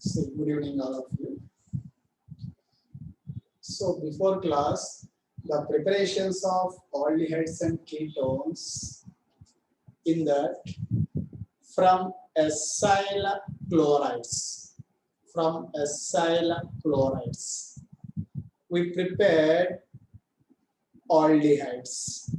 So, good evening, all of you. So, before class, the preparations of aldehydes and ketones in that from acyl chlorides. We prepared aldehydes.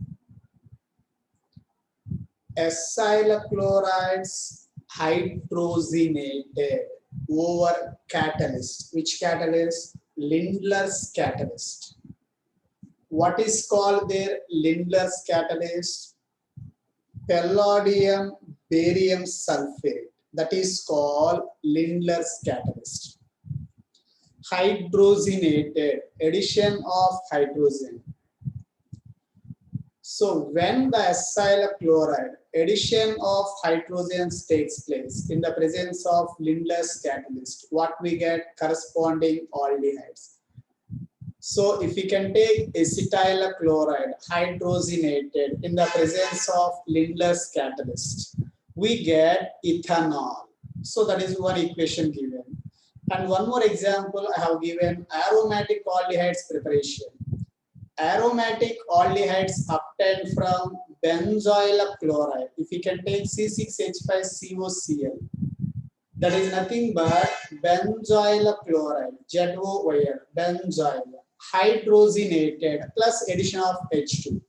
Acyl chlorides hydrogenated over catalyst. Which catalyst? Lindlar's catalyst. What is called their Lindlar's catalyst? Palladium barium sulfate. That is called Lindlar's catalyst. Hydrogenated, addition of hydrogen. So when the acyl chloride addition of hydrogens takes place in the presence of Lindlar's catalyst, what we get? Corresponding aldehydes. So if we can take acetyl chloride hydrogenated in the presence of Lindlar's catalyst, we get ethanol. So that is one equation given. And one more example I have given: aromatic aldehydes preparation. Aromatic aldehydes obtained from benzoyl chloride. If we can take C6H5COCl, that is nothing but benzoyl chloride, ZOYL, benzoyl, hydrogenated plus addition of H2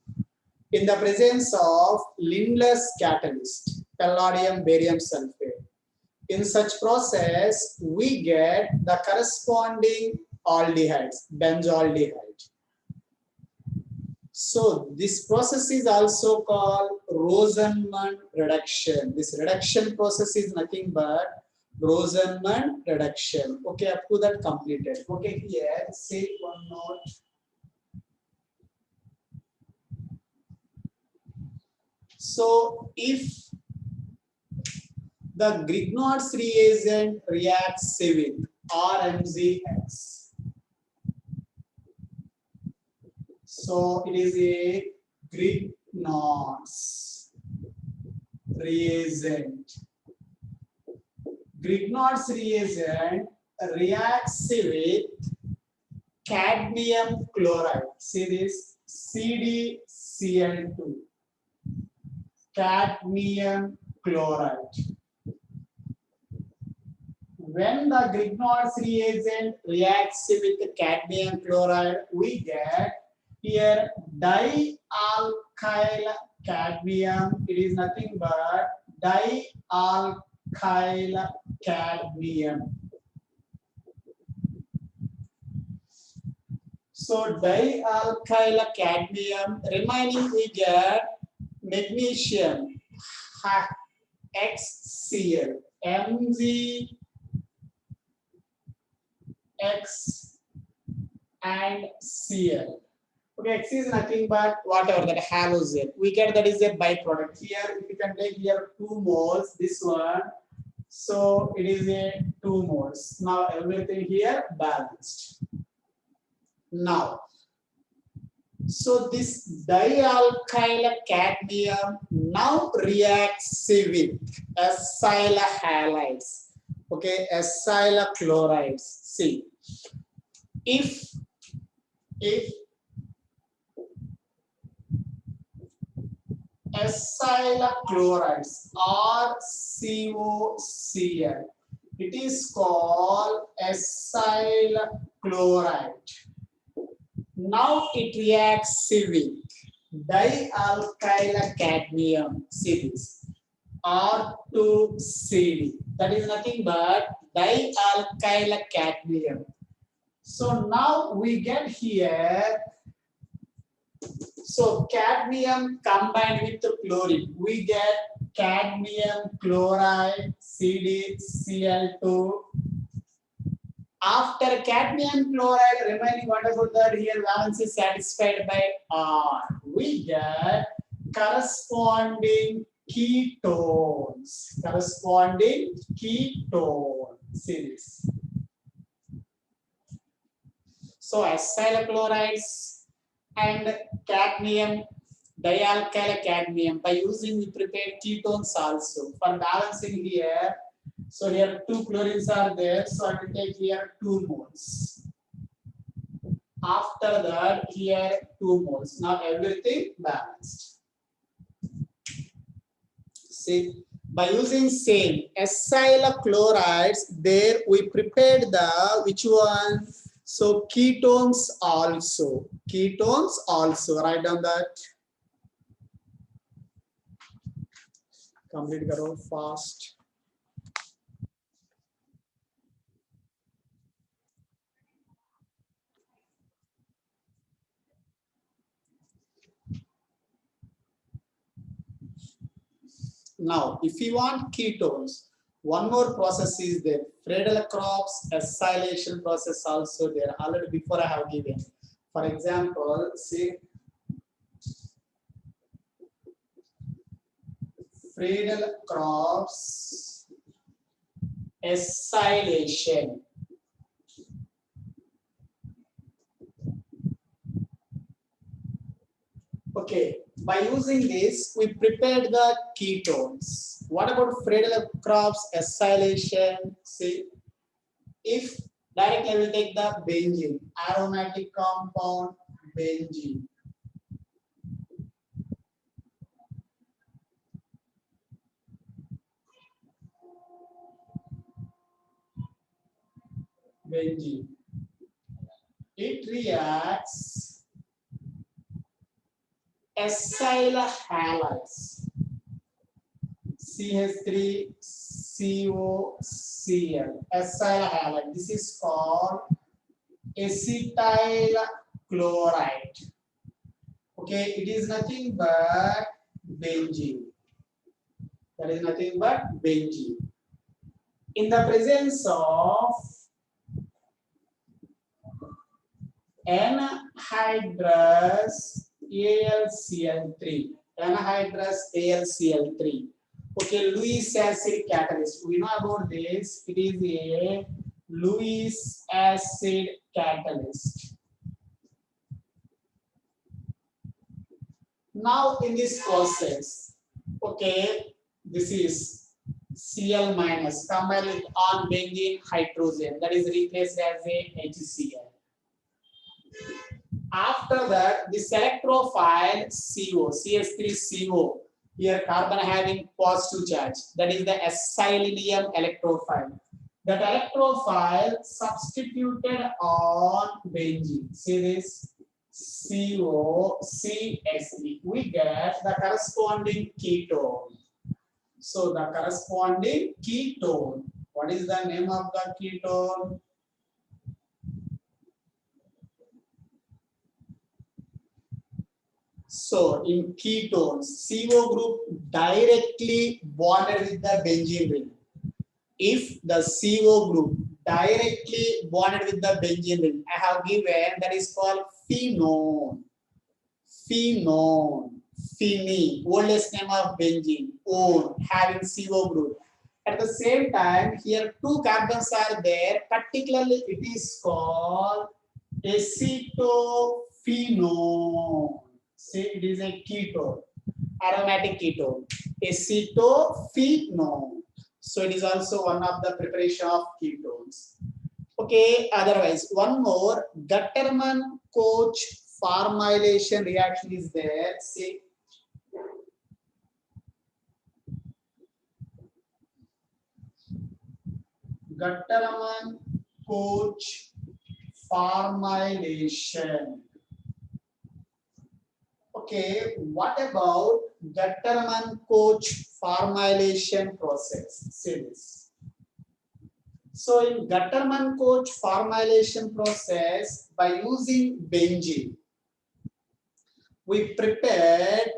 in the presence of Lindlar's catalyst, palladium barium sulfate. In such process, we get the corresponding aldehydes, benzaldehyde. So this process is also called Rosenman reduction. This reduction process is nothing but Rosenman reduction. Okay, up to that completed. Okay, here say one note. So if the Grignard's reagent reacts with RMZX, so it is a Grignard's reagent. Grignard's reagent reacts with cadmium chloride. See this, CdCl2, cadmium chloride. When the Grignard's reagent reacts with the cadmium chloride, we get here dialkyl cadmium. It is nothing but dialkyl cadmium. So dialkyl cadmium, remaining we get magnesium HCl, Mg X and Cl. Okay, X is nothing but whatever that halogen. We get that is a byproduct. Here, if you can take here 2 moles, this one, so it is a 2 moles. Now everything here balanced. Now, so this dialkyl cadmium now reacts with acyl halides. Okay, acyl chlorides. See, if acyl chlorides are COCl, it is called acyl chloride. Now it reacts with dialkyl cadmium, see this, R2CD. That is nothing but dialkyl cadmium. So now we get here, so cadmium combined with the chlorine, we get cadmium chloride CdCl2. After cadmium chloride remaining, what about that? Here valence is satisfied by R. We get corresponding ketones. See this. So acyl chlorides and cadmium, dialkyl cadmium, by using we prepared ketones also. For balancing here, So here 2 chlorines are there, so I will take here 2 moles. After that here 2 moles. Now everything balanced. See, by using same acyl chlorides, there we prepared the which one? So ketones also. Ketones also. Write down that. Complete karo fast. Now, if you want ketones, one more process is there. Friedel-Crafts acylation process also there. Already before I have given. For example, see Friedel-Crafts acylation. Okay, by using this, we prepared the ketones. What about Friedel-Crafts acylation? See, if directly I will take the benzene, aromatic compound benzene. Benzene. It reacts acyl halides. CH3COCl. Acyl halide. This is called acetyl chloride. Okay, it is nothing but benzene. That is nothing but benzene. In the presence of anhydrous AlCl3. Anhydrous AlCl3. Okay, Lewis acid catalyst. We know about this. It is a Lewis acid catalyst. Now in this process, okay, this is Cl minus combined with on benzene hydrogen, that is replaced as a HCl. After that, this electrophile CO, CH3CO, here carbon having positive charge, that is the acylinium electrophile. That electrophile substituted on benzene. See this COCH3. We get the corresponding ketone. So the corresponding ketone. What is the name of the ketone? So in ketones, CO group directly bonded with the benzene ring. If the CO group directly bonded with the benzene ring, I have given that is called phenone. Phenone. Phene, oldest name of benzene, one having CO group. At the same time, here 2 carbons are there. Particularly, it is called acetophenone. See, it is a ketone, aromatic ketone, acetophenone. So it is also one of the preparation of ketones. Okay, otherwise, one more Gutterman-Koch formylation reaction is there. See, Gutterman-Koch formylation. Okay, what about Gutterman-Koch formylation process? See this. So in Gutterman-Koch formylation process, by using benzene, we prepared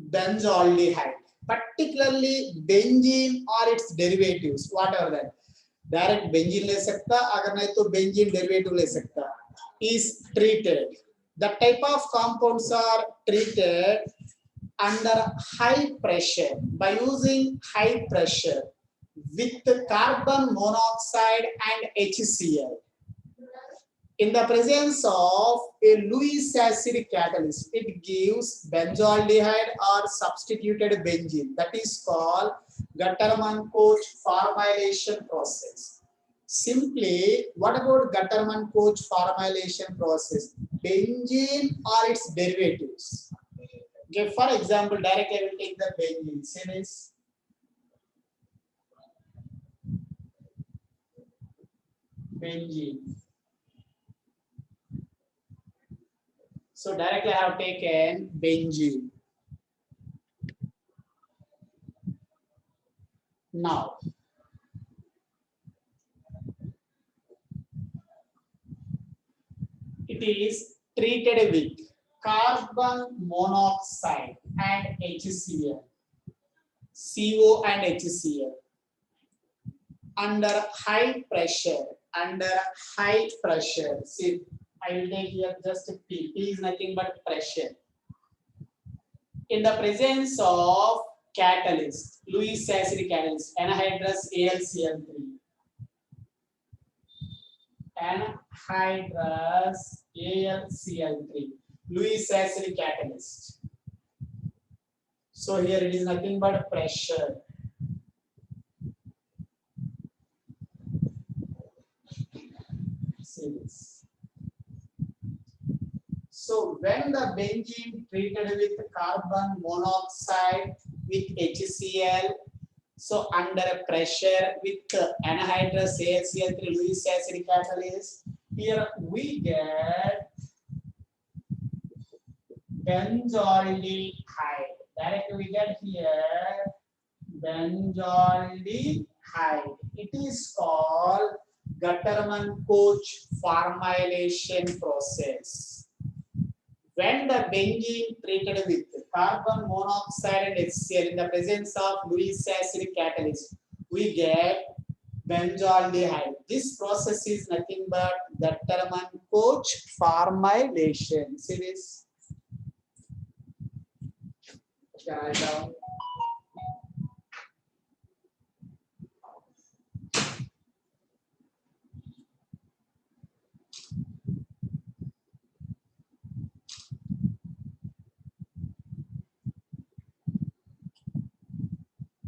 benzaldehyde, particularly benzene or its derivatives, whatever that. Direct benzene ले सकता, अगर नहीं तो benzene derivative ले सकता, is treated. The type of compounds are treated under high pressure. By using high pressure with carbon monoxide and HCl. In the presence of a Lewis acid catalyst, it gives benzaldehyde or substituted benzene. That is called Gatterman-Koch formylation process. Simply, what about Gatterman-Koch formylation process? Benzene or its derivatives. Okay, for example, directly I will take the benzene. See this? Benzene. So directly I have taken benzene. Now, it is treated with carbon monoxide and HCl, CO and HCl under high pressure. See, I will take here just P. P is nothing but pressure. In the presence of catalyst, Lewis acid catalyst, anhydrous AlCl3. Anhydrous AlCl3, Lewis acid catalyst. So here it is nothing but pressure. See this. So when the benzene treated with carbon monoxide with HCl, so under pressure with anhydrous AlCl3 Lewis acid catalyst, here we get benzaldehyde. Directly we get here benzaldehyde. It is called Gatterman-Koch formylation process. When the benzene treated with carbon monoxide and HCl in the presence of Lewis acid catalyst, we get benzaldehyde. This process is nothing but Gatterman-Koch formylation. See this? Write down.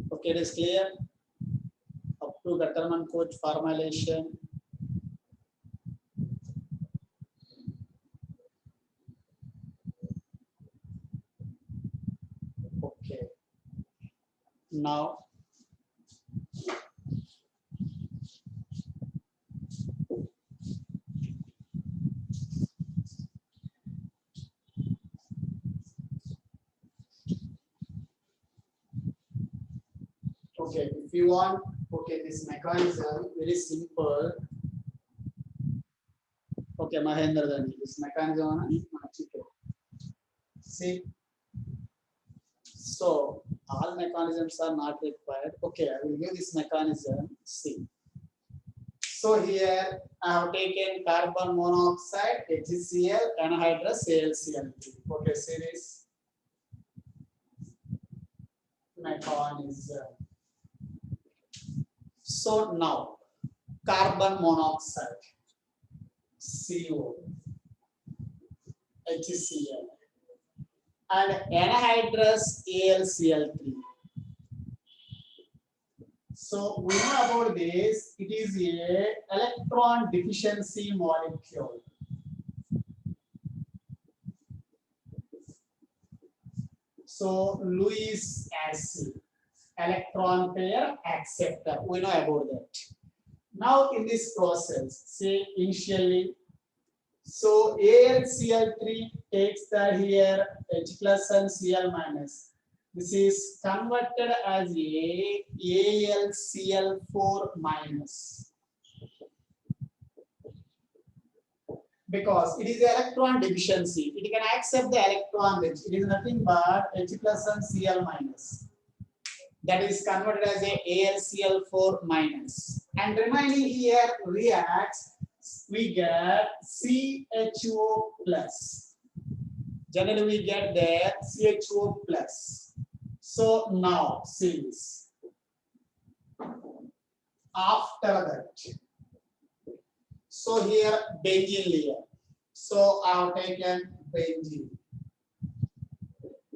Okay, it is clear up to Gatterman-Koch formylation. Okay. Now, okay, if you want, okay, this mechanism very simple. Okay, Mahendra Dani, this mechanism. See, so all mechanisms are not required. Okay, I will give this mechanism. See. So here I have taken carbon monoxide, HCl, anhydrous AlCl3. Okay, see this mechanism. So now carbon monoxide, CO, HCl, and anhydrous AlCl3. So we know about this. It is a electron deficiency molecule. So Lewis acid, electron pair acceptor. We know about that. Now in this process, say initially, so AlCl3 takes the here H plus and Cl minus. This is converted as a AlCl4 minus. Because it is electron deficiency, it can accept the electron rich. It is nothing but H plus and Cl minus. That is converted as a AlCl4 minus. And remaining here reacts, we get CHO plus. Generally we get there CHO plus. So now see this. After that, So here benzene layer. So I have taken benzene.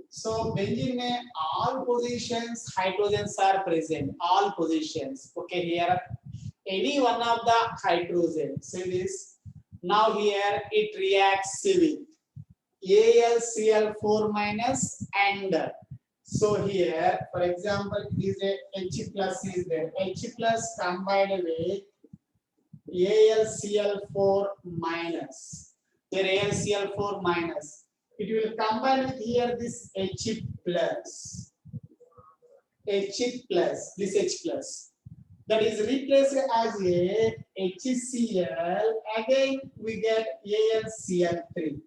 So benzene में all positions hydrogens are present. All positions. Okay, here any one of the hydrogen. See this. Now here it reacts with AlCl4 minus and so here, for example, it is a H plus is there. H plus combined with AlCl4 minus. Here AlCl4 minus. It will combine with here this H plus. H plus, this H plus. That is replaced as a HCl. Again, we get AlCl3.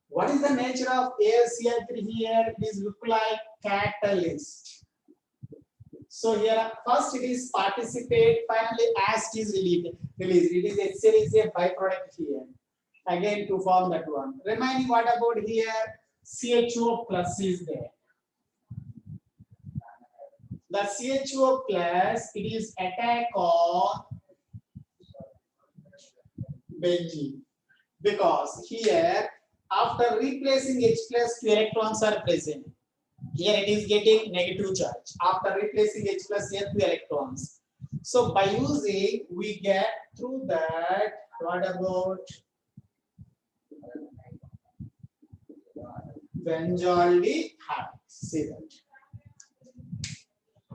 What is the nature of AlCl3 here? It is look like catalyst. So here first it is participate, finally as it is released. It is HCl is a byproduct here. Again to form that one. Remaining what about here? CHO plus is there. The CHO plus it is attack on benzene because here after replacing H plus 2 electrons are present. Here it is getting negative charge. After replacing H plus here 2 electrons. So by using we get through that what about benzaldehyde. See that.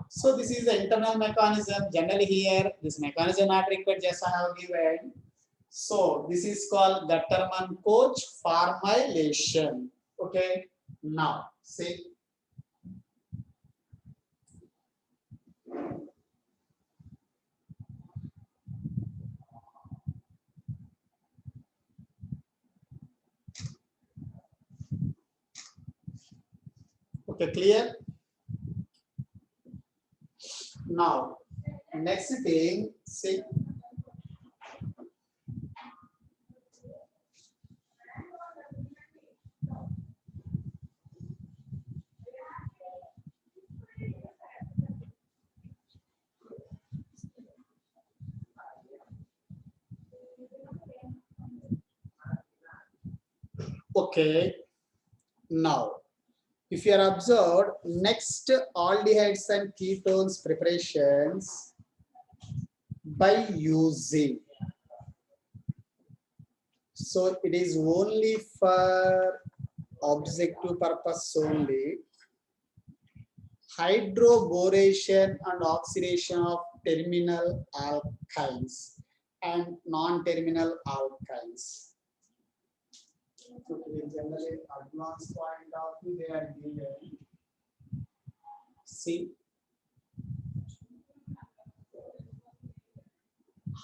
So this is the internal mechanism. Generally here this mechanism not required, just I have given. So this is called Gattermann-Koch formylation. Okay. Now see. Okay, clear? Now, next thing, see. Okay, now, if you are observed, next aldehydes and ketones preparations by using. So it is only for objective purpose only. Hydroboration and oxidation of terminal alkynes and non-terminal alkynes. Generally, advanced point of view, they are given. See,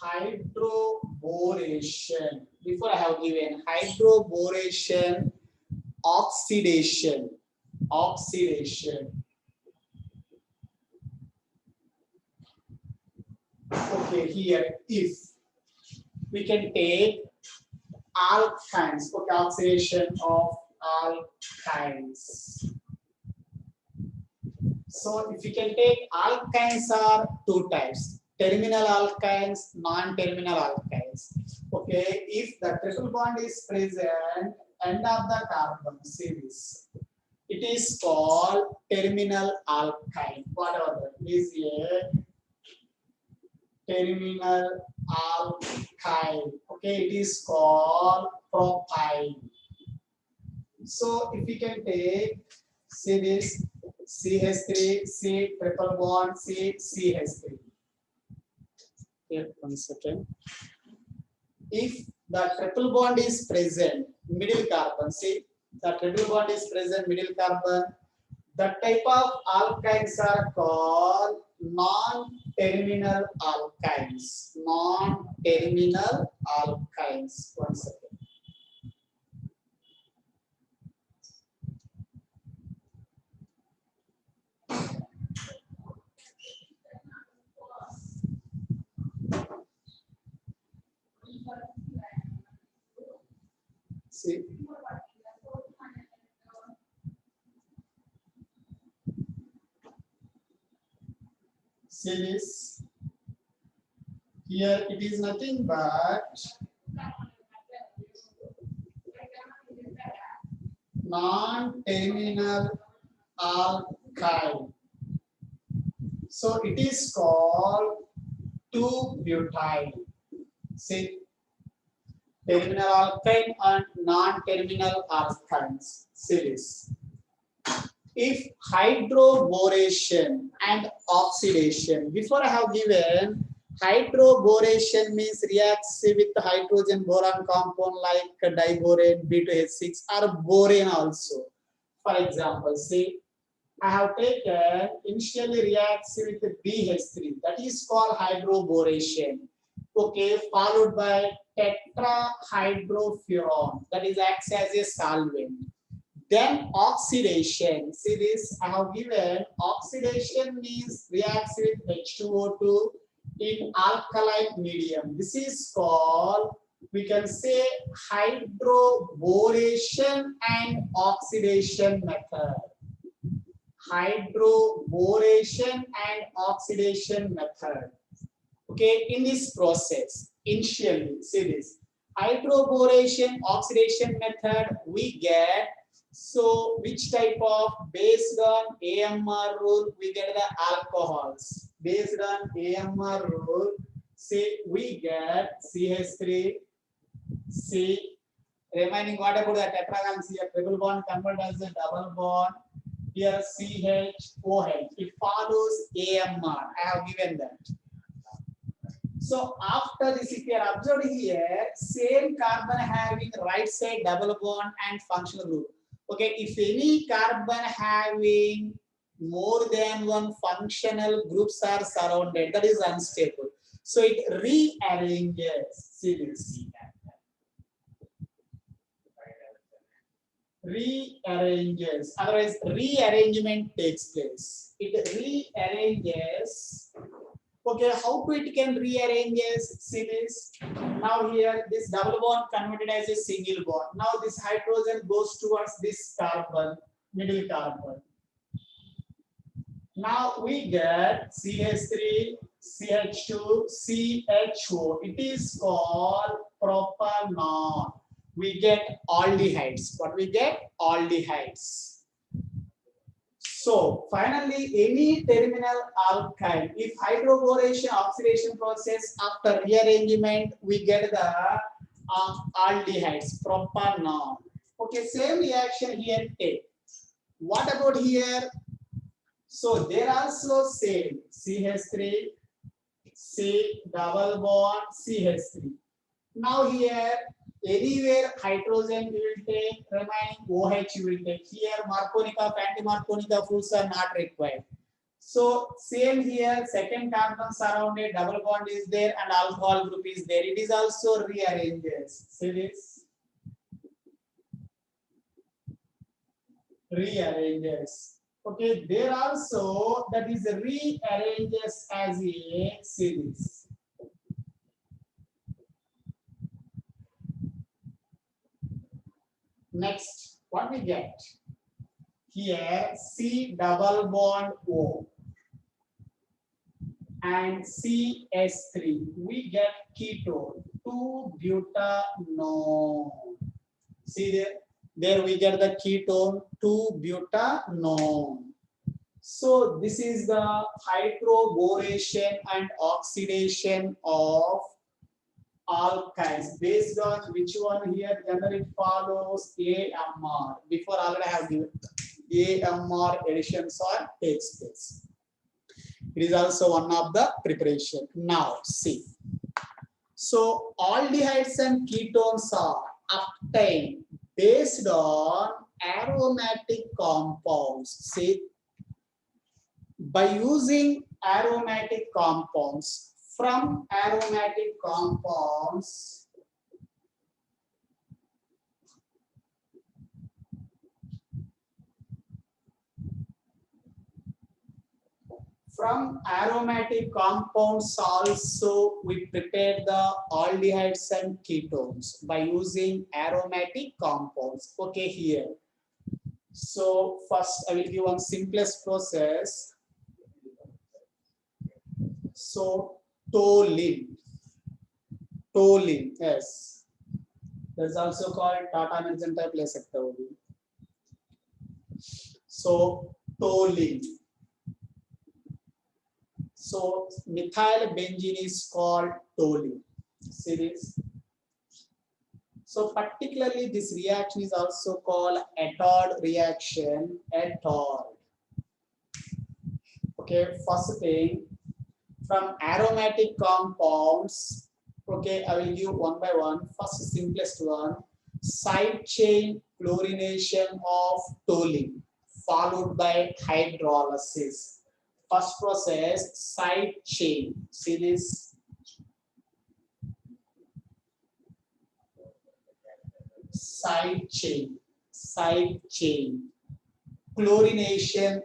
hydroboration. Before I have given hydroboration, oxidation. Okay, here if we can take alkynes, okay, oxidation of alkynes. So if you can take alkynes are two types, terminal alkynes, non-terminal alkynes. Okay, if the triple bond is present, end of the carbon series, it is called terminal alkyne. Whatever that is a terminal alkyne. Okay, it is called propyne. So if we can take, see this CH3, C triple bond, C, CH3. Here, 1 second. If the triple bond is present, middle carbon, see the triple bond is present, middle carbon, the type of alkynes are called non-terminal alkynes. Non-terminal alkynes. 1 second. See. See this. Here it is nothing but non-terminal alkyl. So it is called 2-butyl. See, terminal alkyne and non-terminal alkynes. See this. If hydroboration and oxidation, before I have given hydroboration means reacts with hydrogen boron compound like diborane, B2H6 or borane also. For example, see, I have taken initially reacts with BH3, that is called hydroboration. Okay, followed by tetrahydrofuran, that is acts as a solvent. Then oxidation. See this, I have given oxidation means reacts with H2O2 in alkaline medium. This is called, we can say, hydroboration and oxidation method. Hydroboration and oxidation method. Okay, in this process, initially, see this, hydroboration oxidation method, we get, so which type of, based on AMR rule, we get the alcohols. Based on AMR rule, say we get CH3, C, remaining what about the tetragon C, a triple bond converted as a double bond, here CHOH, it follows AMR, I have given that. So after this, if you are observed here, same carbon having right side double bond and functional group. Okay, if any carbon having more than one functional groups are surrounded, that is unstable. So it rearranges. See this. Rearranges. Otherwise, rearrangement takes place. It rearranges. Okay, how it can rearranges? See this. Now here this double bond converted as a single bond. Now this hydrogen goes towards this carbon, middle carbon. Now we get CH3, CH2, CHO. It is called propanol. We get aldehydes. What we get? Aldehydes. So finally, any terminal alkyne, if hydroboration oxidation process after rearrangement, we get the aldehydes, propanol. Okay, same reaction here take. What about here? So there also same CH3, C double bond, CH3. Now here, anywhere hydrogen you will take, remaining OH you will take. Here Marconic, anti-Marconic foods are not required. So same here, second carbon surrounded, double bond is there and alcohol group is there. It is also rearranges. See this? Rearranges. Okay, there also that is rearranges as a series. Next, what we get? Here C double bond O and CH3. We get ketone, 2-butanone. See there? There we get the ketone, 2-butanone. So this is the hydroboration and oxidation of alkynes. Based on which one here, generally follows AMR. Before already I have given AMR additions or takes place. It is also one of the preparation. Now see. So aldehydes and ketones are obtained based on aromatic compounds. See, by using aromatic compounds, from aromatic compounds, also we prepare the aldehydes and ketones by using aromatic compounds. Okay, here. So first I will give one simplest process. So toluene, yes, that's also called Tata Magenta plus sector. So toluene. So methyl benzene is called toluene. See this? So particularly this reaction is also called ALDEHYDE reaction. ALDEHYDE. Okay, first thing, from aromatic compounds, okay, I will give one by one. First, simplest one, side chain chlorination of toluene followed by hydrolysis. First process, side chain. See this? Side chain, chlorination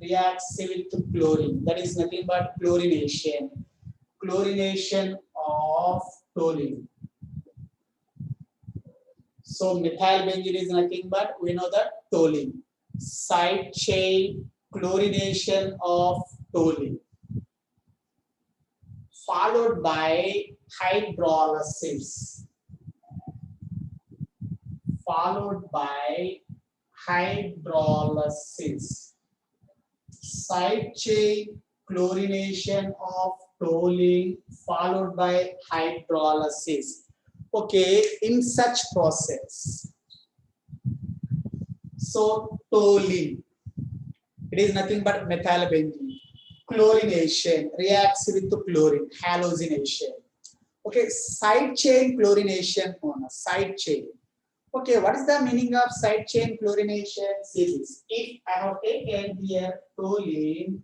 reacts with chlorine. That is nothing but chlorination of toluene. So methyl benzene is nothing but, we know that, toluene. Side chain chlorination of toluene followed by hydrolysis. Side chain chlorination of toluene followed by hydrolysis. Okay, in such process, so toluene, it is nothing but methyl benzene. Chlorination reacts with chlorine, halogenation. Okay, side chain chlorination on a side chain. Okay, what is the meaning of side chain chlorination? See this. If I have taken here toluene,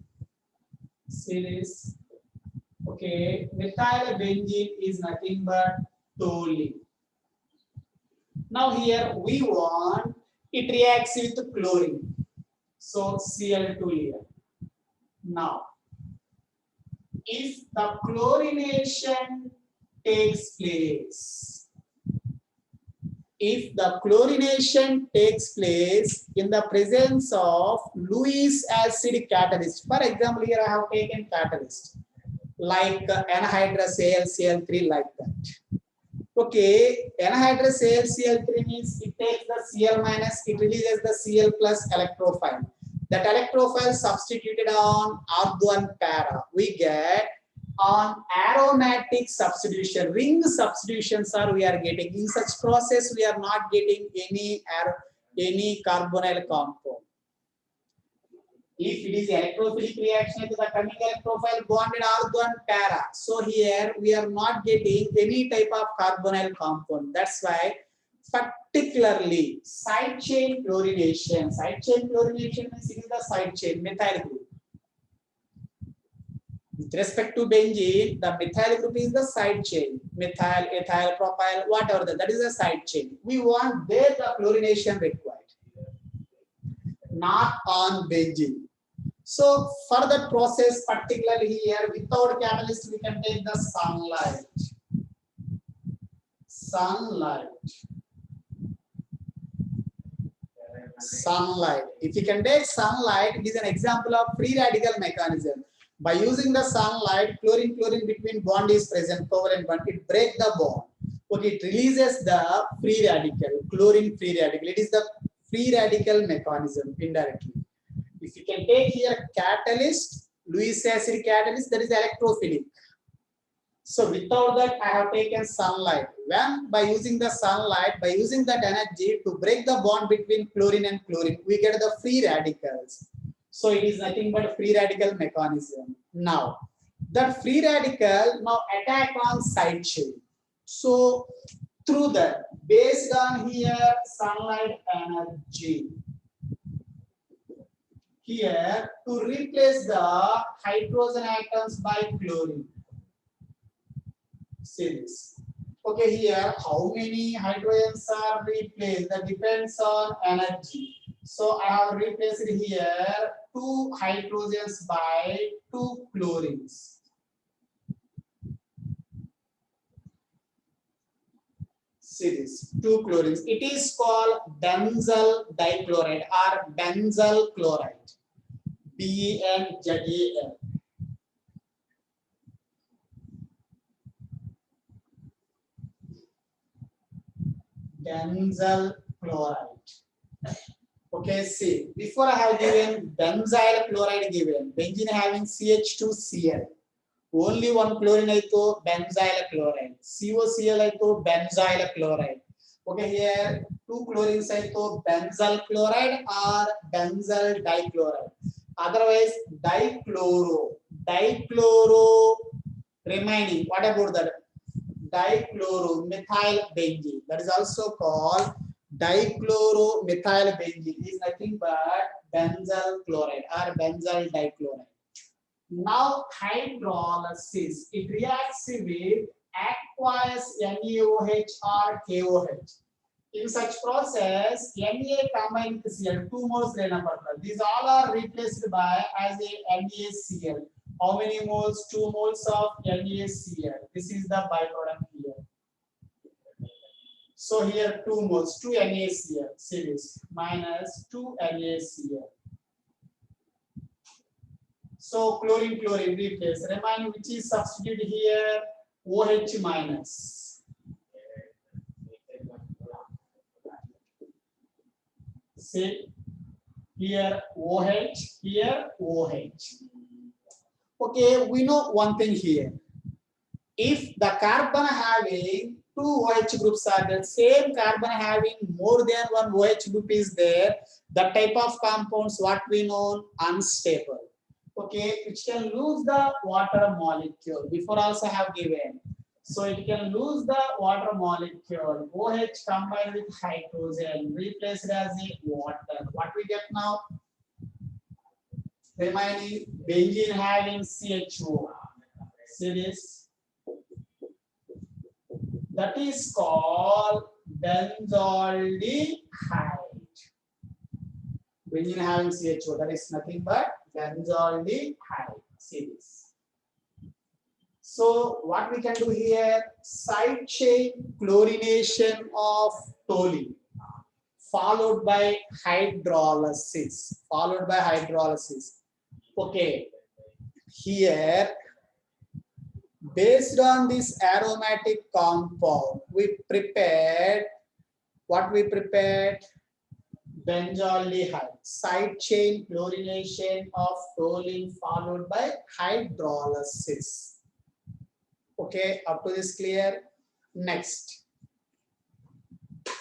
see this. Okay, methyl benzene is nothing but toluene. Now here we want it reacts with chlorine. So Cl2 here. Now, if the chlorination takes place, in the presence of Lewis acid catalyst, for example, here I have taken catalyst like anhydrous AlCl3 like that. Okay, anhydrous AlCl3 means it takes the Cl minus, it releases the Cl plus electrophile. That electrophile substituted on argon para, we get on aromatic substitution, ring substitutions are we are getting. In such process, we are not getting any carbonyl compound. If it is electrophilic reaction to the coming electrophile bonded argon para, so here we are not getting any type of carbonyl compound. That's why particularly side chain chlorination means it is the side chain methyl group. With respect to benzene, the methyl group is the side chain. Methyl, ethyl, propyl, whatever that is the side chain. We want there the chlorination required, not on benzene. So for that process, particularly here, without catalyst, we can take the sunlight. If you can take sunlight, it is an example of free radical mechanism. By using the sunlight, chlorine between bond is present, covalent bond, it breaks the bond. Okay, it releases the free radical, chlorine free radical. It is the free radical mechanism indirectly. If you can take here catalyst, Lewis acid catalyst, that is electrophilic. So without that, I have taken sunlight. When by using the sunlight, by using that energy to break the bond between chlorine and chlorine, we get the free radicals. So it is nothing but a free radical mechanism. Now, that free radical now attack on side chain. So through that, based on here sunlight energy, here to replace the hydrogen atoms by chlorine. See this. Okay, here how many hydrogens are replaced? That depends on energy. So I have replaced here 2 hydrogens by 2 chlorines. See this, 2 chlorines. It is called benzyl dichloride or benzyl chloride. BenZal. benzyl chloride. Okay, see, before I have given benzyl chloride given, benzene having CH2Cl. Only one chlorine aito benzyl chloride. COCl aito benzyl chloride. Okay, here two chlorines aito benzyl chloride or benzyl dichloride. Otherwise dichloro remaining. What about that? Dichloromethyl benzene. That is also called dichloromethyl benzene. Is nothing but benzyl chloride or benzyl dichloride. Now hydrolysis, it reacts with aqueous NaOH or KOH. In such process, Na combined with Cl, 2 moles rena padta. These all are replaced by as a NaCl. How many moles? 2 moles of NaCl. This is the byproduct here. So here 2 moles, 2 NaCl series minus 2 NaCl. So chlorine replace. Remind which is substituted here? OH minus. See here OH, here OH. Okay, we know one thing here. If the carbon having two OH groups are there, same carbon having more than one OH group is there, the type of compounds what we know unstable. Okay, which can lose the water molecule. Before also have given. So it can lose the water molecule. OH combined with hydrogen, replaced as a water. What we get now? Remaining benzene having CHO. See this? That is called benzaldehyde. Benzene having CHO. That is nothing but benzaldehyde. See this. So what we can do here, side chain chlorination of toluene followed by hydrolysis. Okay, here based on this aromatic compound, we prepared what we prepared? Benzaldehyde, side chain chlorination of toluene followed by hydrolysis. Okay, up to this clear? Next,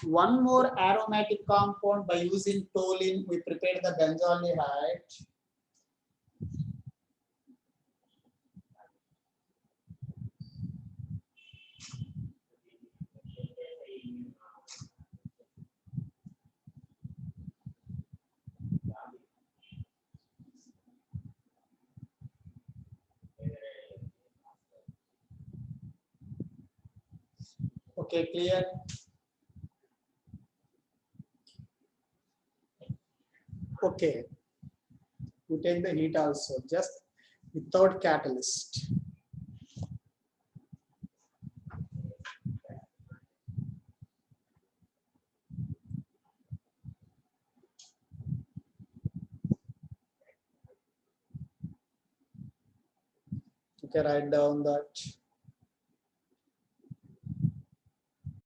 one more aromatic compound by using toluene, we prepared the benzaldehyde. Okay, clear? Okay, we take the heat also, just without catalyst. Okay, write down that.